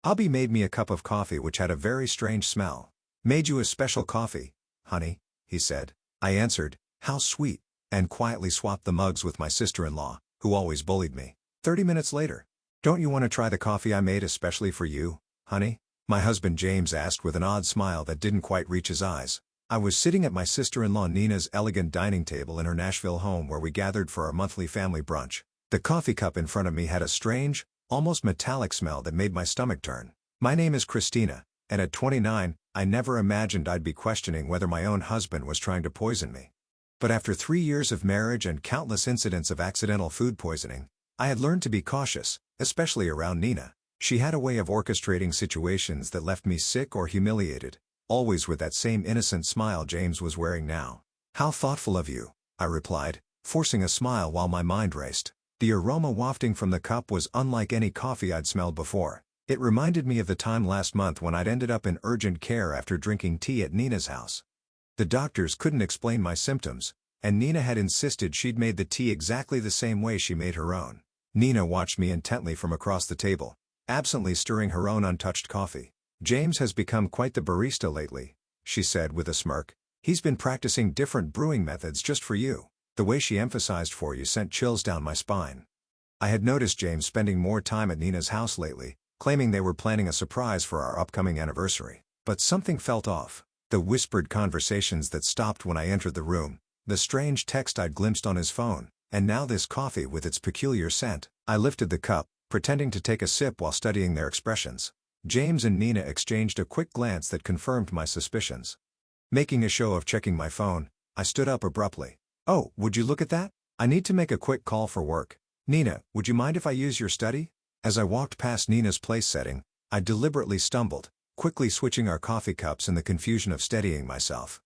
Hubby made me a cup of coffee which had a very strange smell. "Made you a special coffee, honey," he said. I answered, "How sweet," and quietly swapped the mugs with my sister-in-law, who always bullied me. 30 minutes later. "Don't you want to try the coffee I made especially for you, honey?" my husband James asked with an odd smile that didn't quite reach his eyes. I was sitting at my sister-in-law Nina's elegant dining table in her Nashville home where we gathered for our monthly family brunch. The coffee cup in front of me had a strange, almost metallic smell that made my stomach turn. My name is Christina, and at 29, I never imagined I'd be questioning whether my own husband was trying to poison me. But after 3 years of marriage and countless incidents of accidental food poisoning, I had learned to be cautious, especially around Nina. She had a way of orchestrating situations that left me sick or humiliated, always with that same innocent smile James was wearing now. "How thoughtful of you," I replied, forcing a smile while my mind raced. The aroma wafting from the cup was unlike any coffee I'd smelled before. It reminded me of the time last month when I'd ended up in urgent care after drinking tea at Nina's house. The doctors couldn't explain my symptoms, and Nina had insisted she'd made the tea exactly the same way she made her own. Nina watched me intently from across the table, absently stirring her own untouched coffee. "James has become quite the barista lately," she said with a smirk. "He's been practicing different brewing methods just for you." The way she emphasized "for you" sent chills down my spine. I had noticed James spending more time at Nina's house lately, claiming they were planning a surprise for our upcoming anniversary. But something felt off. The whispered conversations that stopped when I entered the room, the strange text I'd glimpsed on his phone, and now this coffee with its peculiar scent. I lifted the cup, pretending to take a sip while studying their expressions. James and Nina exchanged a quick glance that confirmed my suspicions. Making a show of checking my phone, I stood up abruptly. "Oh, would you look at that? I need to make a quick call for work. Nina, would you mind if I use your study?" As I walked past Nina's place setting, I deliberately stumbled, quickly switching our coffee cups in the confusion of steadying myself.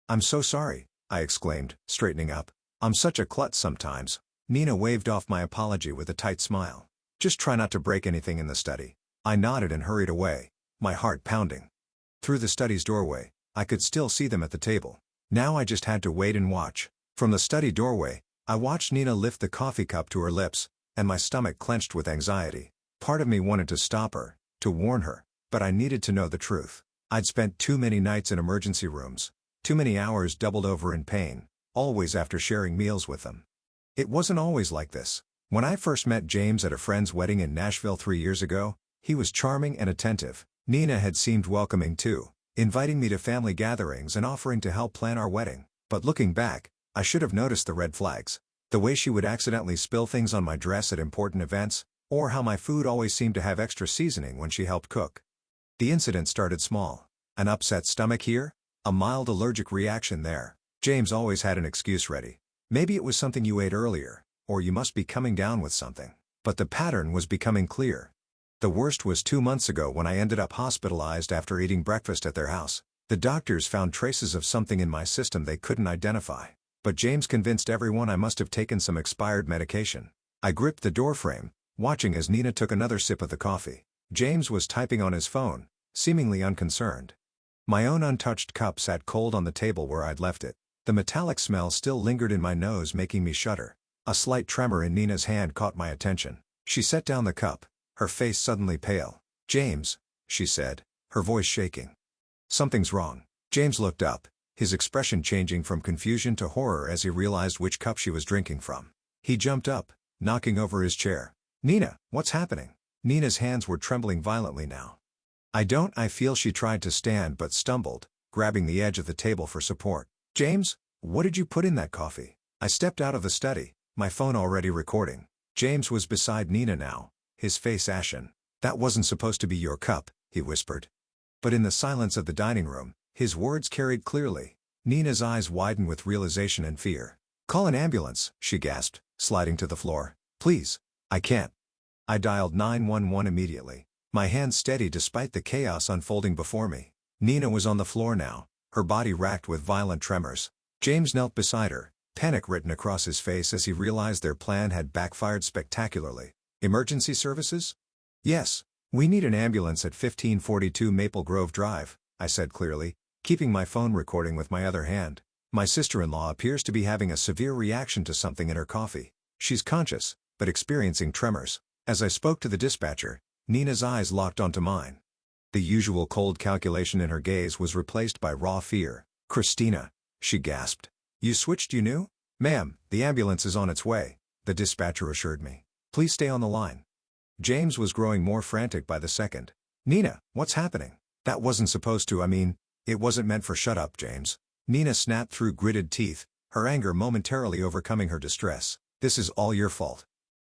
"I'm so sorry," I exclaimed, straightening up. "I'm such a klutz sometimes." Nina waved off my apology with a tight smile. "Just try not to break anything in the study." I nodded and hurried away, my heart pounding. Through the study's doorway, I could still see them at the table. Now I just had to wait and watch. From the study doorway, I watched Nina lift the coffee cup to her lips, and my stomach clenched with anxiety. Part of me wanted to stop her, to warn her, but I needed to know the truth. I'd spent too many nights in emergency rooms, too many hours doubled over in pain, always after sharing meals with them. It wasn't always like this. When I first met James at a friend's wedding in Nashville 3 years ago, he was charming and attentive. Nina had seemed welcoming too, inviting me to family gatherings and offering to help plan our wedding. But looking back, I should have noticed the red flags. The way she would accidentally spill things on my dress at important events, or how my food always seemed to have extra seasoning when she helped cook. The incident started small. An upset stomach here, a mild allergic reaction there. James always had an excuse ready. "Maybe it was something you ate earlier, or you must be coming down with something." But the pattern was becoming clear. The worst was 2 months ago when I ended up hospitalized after eating breakfast at their house. The doctors found traces of something in my system they couldn't identify. But James convinced everyone I must have taken some expired medication. I gripped the doorframe, watching as Nina took another sip of the coffee. James was typing on his phone, seemingly unconcerned. My own untouched cup sat cold on the table where I'd left it. The metallic smell still lingered in my nose, making me shudder. A slight tremor in Nina's hand caught my attention. She set down the cup, her face suddenly pale. "James," she said, her voice shaking. "Something's wrong." James looked up, his expression changing from confusion to horror as he realized which cup she was drinking from. He jumped up, knocking over his chair. "Nina, what's happening?" Nina's hands were trembling violently now. I feel she tried to stand but stumbled, grabbing the edge of the table for support. "James, what did you put in that coffee?" I stepped out of the study, my phone already recording. James was beside Nina now, his face ashen. "That wasn't supposed to be your cup," he whispered. But in the silence of the dining room, his words carried clearly. Nina's eyes widened with realization and fear. "Call an ambulance," she gasped, sliding to the floor. "Please." "I can't." I dialed 911 immediately, my hands steady despite the chaos unfolding before me. Nina was on the floor now, her body racked with violent tremors. James knelt beside her, panic written across his face as he realized their plan had backfired spectacularly. "Emergency services?" "Yes. We need an ambulance at 1542 Maple Grove Drive," I said clearly, keeping my phone recording with my other hand. "My sister-in-law appears to be having a severe reaction to something in her coffee. She's conscious, but experiencing tremors." As I spoke to the dispatcher, Nina's eyes locked onto mine. The usual cold calculation in her gaze was replaced by raw fear. "Christina," she gasped. "You switched, you knew?" "Ma'am, the ambulance is on its way," the dispatcher assured me. "Please stay on the line." James was growing more frantic by the second. "Nina, what's happening? That wasn't supposed to, it wasn't meant for." "Shut up, James." Nina snapped through gritted teeth, her anger momentarily overcoming her distress. "This is all your fault.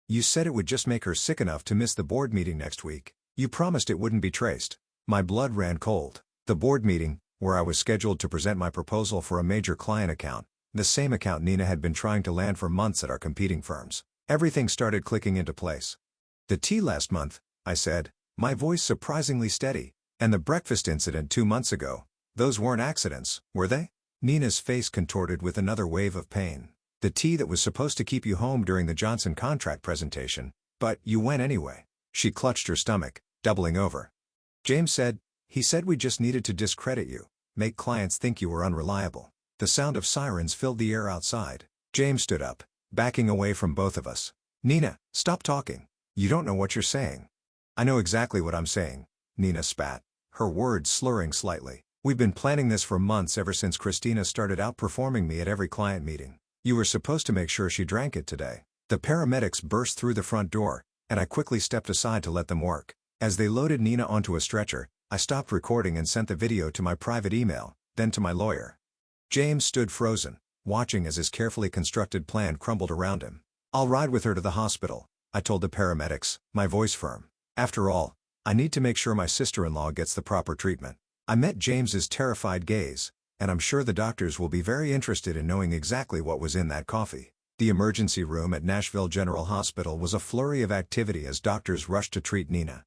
You said it would just make her sick enough to miss the board meeting next week. You promised it wouldn't be traced." My blood ran cold. The board meeting, where I was scheduled to present my proposal for a major client account, the same account Nina had been trying to land for months at our competing firms. Everything started clicking into place. "The tea last month," I said, my voice surprisingly steady, "and the breakfast incident 2 months ago, those weren't accidents, were they?" Nina's face contorted with another wave of pain. "The tea that was supposed to keep you home during the Johnson contract presentation, but you went anyway." She clutched her stomach, doubling over. "James said, he said we just needed to discredit you, make clients think you were unreliable." The sound of sirens filled the air outside. James stood up, backing away from both of us. "Nina, stop talking. You don't know what you're saying." "I know exactly what I'm saying," Nina spat, her words slurring slightly. "We've been planning this for months, ever since Christina started outperforming me at every client meeting. You were supposed to make sure she drank it today." The paramedics burst through the front door, and I quickly stepped aside to let them work. As they loaded Nina onto a stretcher, I stopped recording and sent the video to my private email, then to my lawyer. James stood frozen, watching as his carefully constructed plan crumbled around him. "I'll ride with her to the hospital," I told the paramedics, my voice firm. "After all, I need to make sure my sister-in-law gets the proper treatment." I met James's terrified gaze, and I'm sure the doctors will be very interested in knowing exactly what was in that coffee. The emergency room at Nashville General Hospital was a flurry of activity as doctors rushed to treat Nina.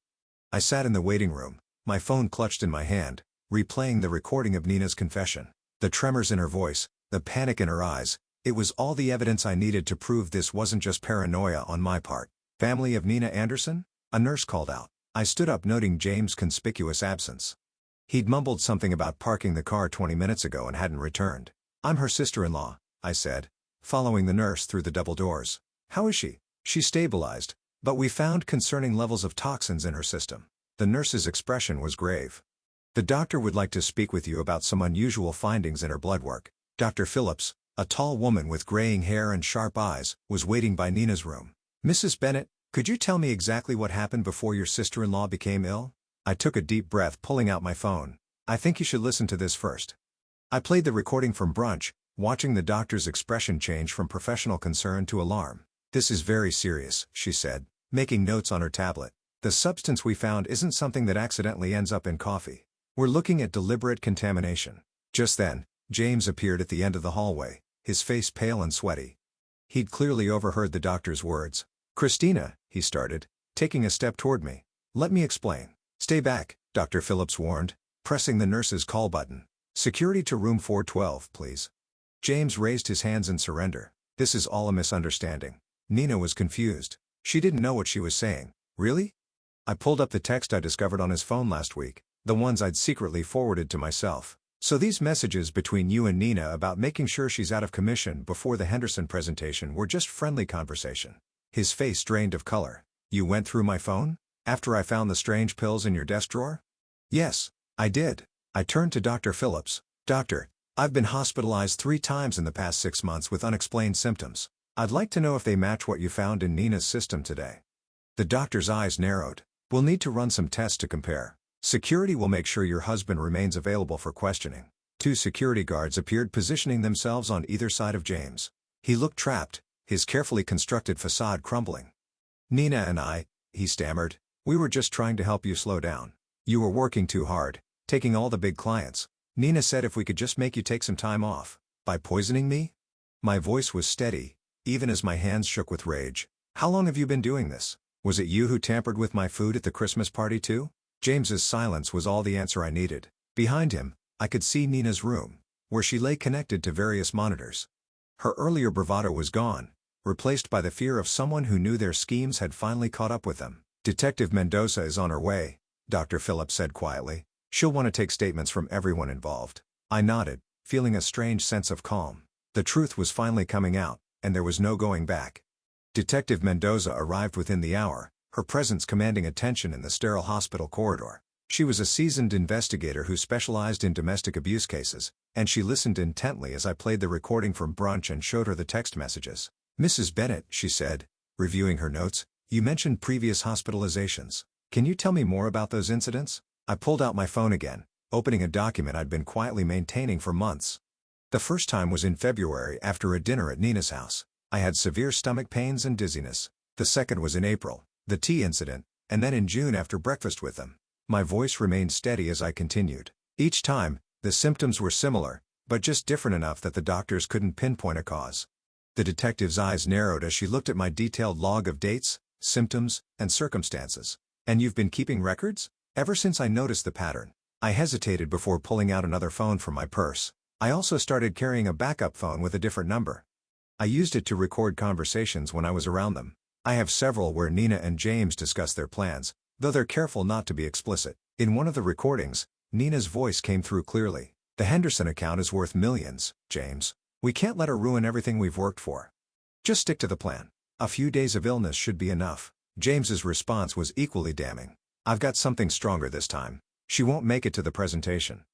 I sat in the waiting room, my phone clutched in my hand, replaying the recording of Nina's confession. The tremors in her voice, the panic in her eyes, it was all the evidence I needed to prove this wasn't just paranoia on my part. "Family of Nina Anderson?" a nurse called out. I stood up, noting James' conspicuous absence. He'd mumbled something about parking the car 20 minutes ago and hadn't returned. "I'm her sister-in-law," I said, following the nurse through the double doors. "How is she?" "She stabilized, but we found concerning levels of toxins in her system." The nurse's expression was grave. "The doctor would like to speak with you about some unusual findings in her blood work." Dr. Phillips, a tall woman with graying hair and sharp eyes, was waiting by Nina's room. "Mrs. Bennett, could you tell me exactly what happened before your sister-in-law became ill?" I took a deep breath, pulling out my phone. "I think you should listen to this first." I played the recording from brunch, watching the doctor's expression change from professional concern to alarm. "This is very serious," she said, making notes on her tablet. "The substance we found isn't something that accidentally ends up in coffee. We're looking at deliberate contamination." Just then, James appeared at the end of the hallway, his face pale and sweaty. He'd clearly overheard the doctor's words. "Christina," he started, taking a step toward me. "Let me explain." "Stay back," Dr. Phillips warned, pressing the nurse's call button. "Security to room 412, please." James raised his hands in surrender. "This is all a misunderstanding." Nina was confused. She didn't know what she was saying. "Really?" I pulled up the text I discovered on his phone last week, the ones I'd secretly forwarded to myself. "So these messages between you and Nina about making sure she's out of commission before the Henderson presentation were just friendly conversation." His face drained of color. "You went through my phone? After I found the strange pills in your desk drawer?" "Yes, I did." I turned to Dr. Phillips. "Doctor, I've been hospitalized 3 times in the past 6 months with unexplained symptoms. I'd like to know if they match what you found in Nina's system today." The doctor's eyes narrowed. "We'll need to run some tests to compare. Security will make sure your husband remains available for questioning." 2 security guards appeared, positioning themselves on either side of James. He looked trapped, his carefully constructed facade crumbling. "Nina and I," he stammered, "we were just trying to help you slow down. You were working too hard, taking all the big clients. Nina said if we could just make you take some time off." "By poisoning me?" My voice was steady, even as my hands shook with rage. "How long have you been doing this? Was it you who tampered with my food at the Christmas party too?" James's silence was all the answer I needed. Behind him, I could see Nina's room, where she lay connected to various monitors. Her earlier bravado was gone, replaced by the fear of someone who knew their schemes had finally caught up with them. "Detective Mendoza is on her way," Dr. Phillips said quietly. "She'll want to take statements from everyone involved." I nodded, feeling a strange sense of calm. The truth was finally coming out, and there was no going back. Detective Mendoza arrived within the hour, her presence commanding attention in the sterile hospital corridor. She was a seasoned investigator who specialized in domestic abuse cases, and she listened intently as I played the recording from brunch and showed her the text messages. "Mrs. Bennett," she said, reviewing her notes, "you mentioned previous hospitalizations. Can you tell me more about those incidents?" I pulled out my phone again, opening a document I'd been quietly maintaining for months. The first time was in February after a dinner at Nina's house. I had severe stomach pains and dizziness. The second was in April, the tea incident, and then in June after breakfast with them. My voice remained steady as I continued. Each time, the symptoms were similar, but just different enough that the doctors couldn't pinpoint a cause. The detective's eyes narrowed as she looked at my detailed log of dates, symptoms, and circumstances. "And you've been keeping records?" "Ever since I noticed the pattern." I hesitated before pulling out another phone from my purse. I also started carrying a backup phone with a different number. I used it to record conversations when I was around them. I have several where Nina and James discuss their plans, though they're careful not to be explicit. In one of the recordings, Nina's voice came through clearly. "The Henderson account is worth millions, James. We can't let her ruin everything we've worked for. Just stick to the plan. A few days of illness should be enough." James's response was equally damning. "I've got something stronger this time. She won't make it to the presentation."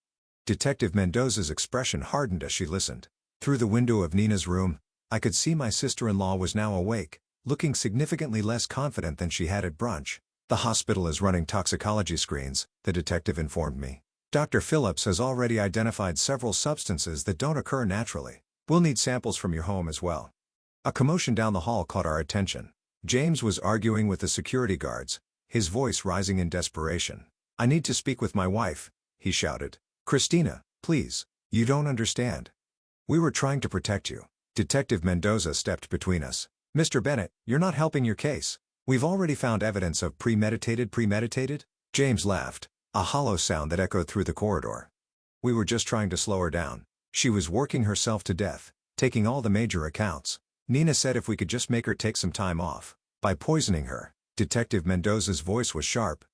Detective Mendoza's expression hardened as she listened. Through the window of Nina's room, I could see my sister-in-law was now awake, looking significantly less confident than she had at brunch. "The hospital is running toxicology screens," the detective informed me. "Dr. Phillips has already identified several substances that don't occur naturally. We'll need samples from your home as well." A commotion down the hall caught our attention. James was arguing with the security guards, his voice rising in desperation. "I need to speak with my wife," he shouted. "Christina, please. You don't understand. We were trying to protect you." Detective Mendoza stepped between us. "Mr. Bennett, you're not helping your case. We've already found evidence of premeditated? James laughed, a hollow sound that echoed through the corridor. "We were just trying to slow her down. She was working herself to death, taking all the major accounts. Nina said if we could just make her take some time off. By poisoning her." Detective Mendoza's voice was sharp.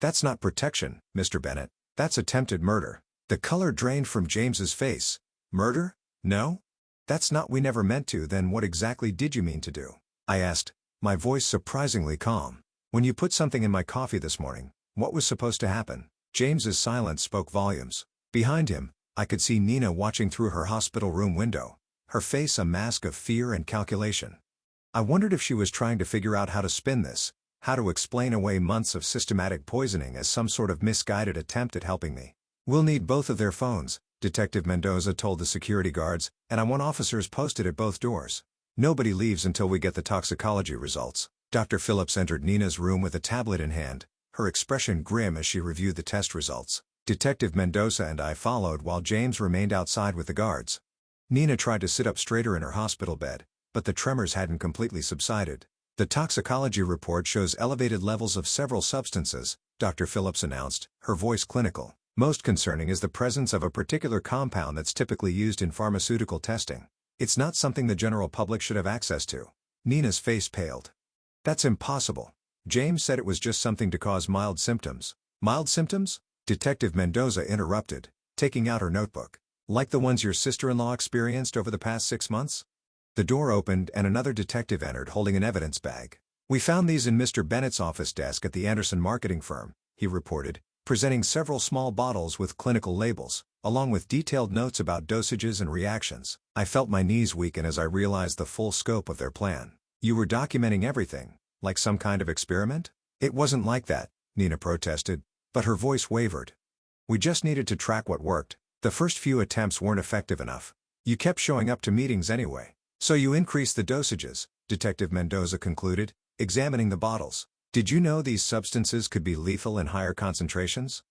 "That's not protection, Mr. Bennett. That's attempted murder." The color drained from James's face. "Murder? No? That's not. We never meant to." "Then what exactly did you mean to do?" I asked, my voice surprisingly calm. "When you put something in my coffee this morning, what was supposed to happen?" James's silence spoke volumes. Behind him, I could see Nina watching through her hospital room window, her face a mask of fear and calculation. I wondered if she was trying to figure out how to spin this, how to explain away months of systematic poisoning as some sort of misguided attempt at helping me. "We'll need both of their phones," Detective Mendoza told the security guards, "and I want officers posted at both doors. Nobody leaves until we get the toxicology results." Dr. Phillips entered Nina's room with a tablet in hand, her expression grim as she reviewed the test results. Detective Mendoza and I followed while James remained outside with the guards. Nina tried to sit up straighter in her hospital bed, but the tremors hadn't completely subsided. "The toxicology report shows elevated levels of several substances," Dr. Phillips announced, her voice clinical. "Most concerning is the presence of a particular compound that's typically used in pharmaceutical testing. It's not something the general public should have access to." Nina's face paled. "That's impossible. James said it was just something to cause mild symptoms." "Mild symptoms?" Detective Mendoza interrupted, taking out her notebook. "Like the ones your sister-in-law experienced over the past 6 months?" The door opened and another detective entered holding an evidence bag. "We found these in Mr. Bennett's office desk at the Anderson marketing firm," he reported, presenting several small bottles with clinical labels, along with detailed notes about dosages and reactions. I felt my knees weaken as I realized the full scope of their plan. "You were documenting everything, like some kind of experiment?" "It wasn't like that," Nina protested, but her voice wavered. "We just needed to track what worked. The first few attempts weren't effective enough. You kept showing up to meetings anyway. So you increased the dosages," Detective Mendoza concluded, examining the bottles. "Did you know these substances could be lethal in higher concentrations?"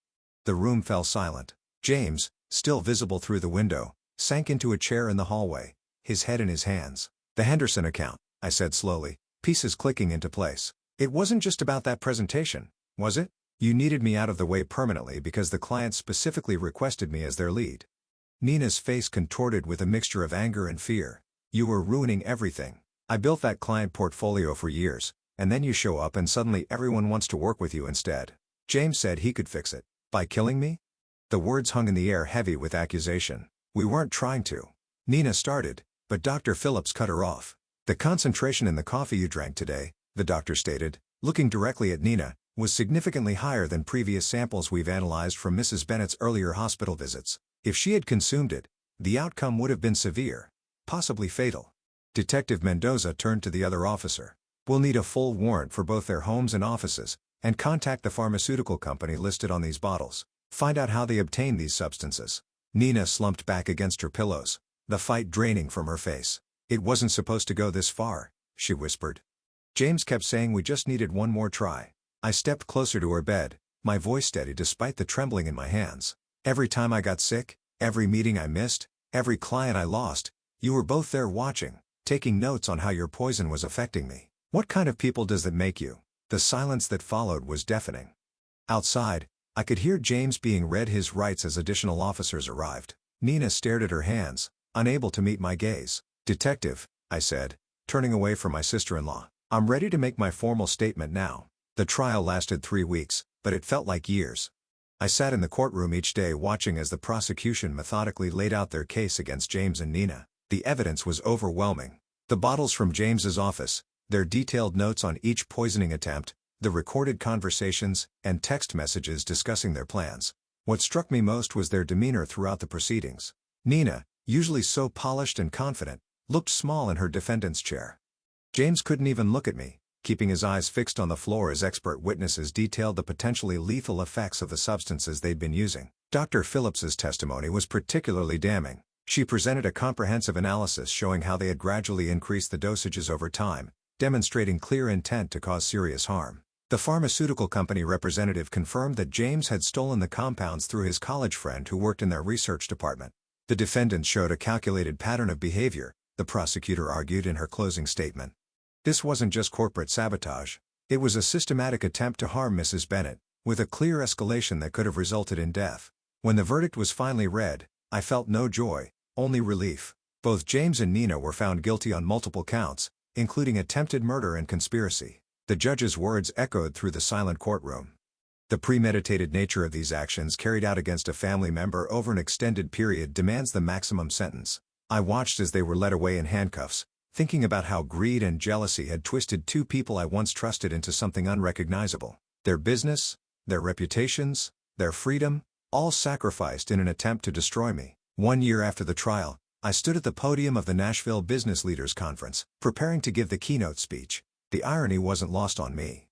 The room fell silent. James, still visible through the window, sank into a chair in the hallway, his head in his hands. "The Henderson account," I said slowly, pieces clicking into place. "It wasn't just about that presentation, was it? You needed me out of the way permanently because the client specifically requested me as their lead." Nina's face contorted with a mixture of anger and fear. "You were ruining everything. I built that client portfolio for years, and then you show up and suddenly everyone wants to work with you instead. James said he could fix it. By killing me?" The words hung in the air heavy with accusation. "We weren't trying to." Nina started, but Dr. Phillips cut her off. "The concentration in the coffee you drank today," the doctor stated, looking directly at Nina, was significantly higher than previous samples we've analyzed from Mrs. Bennett's earlier hospital visits. If she had consumed it, the outcome would have been severe, possibly fatal. Detective Mendoza turned to the other officer. We'll need a full warrant for both their homes and offices, and contact the pharmaceutical company listed on these bottles. Find out how they obtained these substances. Nina slumped back against her pillows, the fight draining from her face. It wasn't supposed to go this far, she whispered. James kept saying we just needed one more try. I stepped closer to her bed, my voice steady despite the trembling in my hands. Every time I got sick, every meeting I missed, every client I lost, you were both there watching, taking notes on how your poison was affecting me. What kind of people does that make you? The silence that followed was deafening. Outside, I could hear James being read his rights as additional officers arrived. Nina stared at her hands, unable to meet my gaze. Detective, I said, turning away from my sister-in-law. I'm ready to make my formal statement now. The trial lasted 3 weeks, but it felt like years. I sat in the courtroom each day watching as the prosecution methodically laid out their case against James and Nina. The evidence was overwhelming. The bottles from James's office, their detailed notes on each poisoning attempt, the recorded conversations, and text messages discussing their plans. What struck me most was their demeanor throughout the proceedings. Nina, usually so polished and confident, looked small in her defendant's chair. James couldn't even look at me, keeping his eyes fixed on the floor as expert witnesses detailed the potentially lethal effects of the substances they'd been using. Dr. Phillips's testimony was particularly damning. She presented a comprehensive analysis showing how they had gradually increased the dosages over time, demonstrating clear intent to cause serious harm. The pharmaceutical company representative confirmed that James had stolen the compounds through his college friend who worked in their research department. The defendant showed a calculated pattern of behavior, the prosecutor argued in her closing statement. This wasn't just corporate sabotage. It was a systematic attempt to harm Mrs. Bennett, with a clear escalation that could have resulted in death. When the verdict was finally read, I felt no joy, only relief. Both James and Nina were found guilty on multiple counts, including attempted murder and conspiracy. The judge's words echoed through the silent courtroom. The premeditated nature of these actions carried out against a family member over an extended period demands the maximum sentence. I watched as they were led away in handcuffs, thinking about how greed and jealousy had twisted two people I once trusted into something unrecognizable. Their business, their reputations, their freedom, all sacrificed in an attempt to destroy me. 1 year after the trial, I stood at the podium of the Nashville Business Leaders Conference, preparing to give the keynote speech. The irony wasn't lost on me.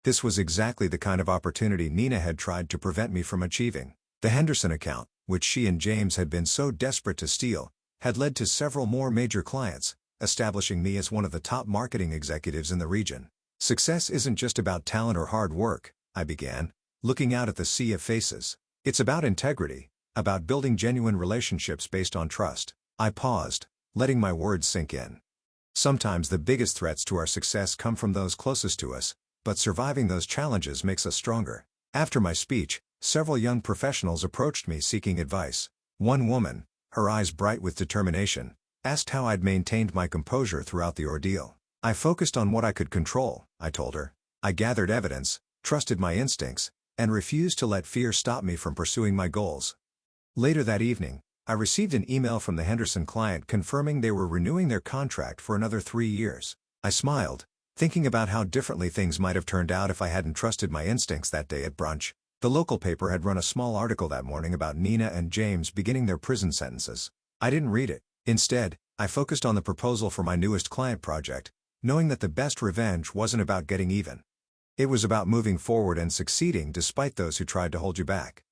This was exactly the kind of opportunity Nina had tried to prevent me from achieving. The Henderson account, which she and James had been so desperate to steal, had led to several more major clients, establishing me as one of the top marketing executives in the region. Success isn't just about talent or hard work, I began, looking out at the sea of faces. It's about integrity, about building genuine relationships based on trust. I paused, letting my words sink in. Sometimes the biggest threats to our success come from those closest to us, but surviving those challenges makes us stronger. After my speech, several young professionals approached me seeking advice. One woman, her eyes bright with determination, asked how I'd maintained my composure throughout the ordeal. I focused on what I could control, I told her. I gathered evidence, trusted my instincts, and refused to let fear stop me from pursuing my goals. Later that evening, I received an email from the Henderson client confirming they were renewing their contract for another 3 years. I smiled, thinking about how differently things might have turned out if I hadn't trusted my instincts that day at brunch. The local paper had run a small article that morning about Nina and James beginning their prison sentences. I didn't read it. Instead, I focused on the proposal for my newest client project, knowing that the best revenge wasn't about getting even. It was about moving forward and succeeding despite those who tried to hold you back.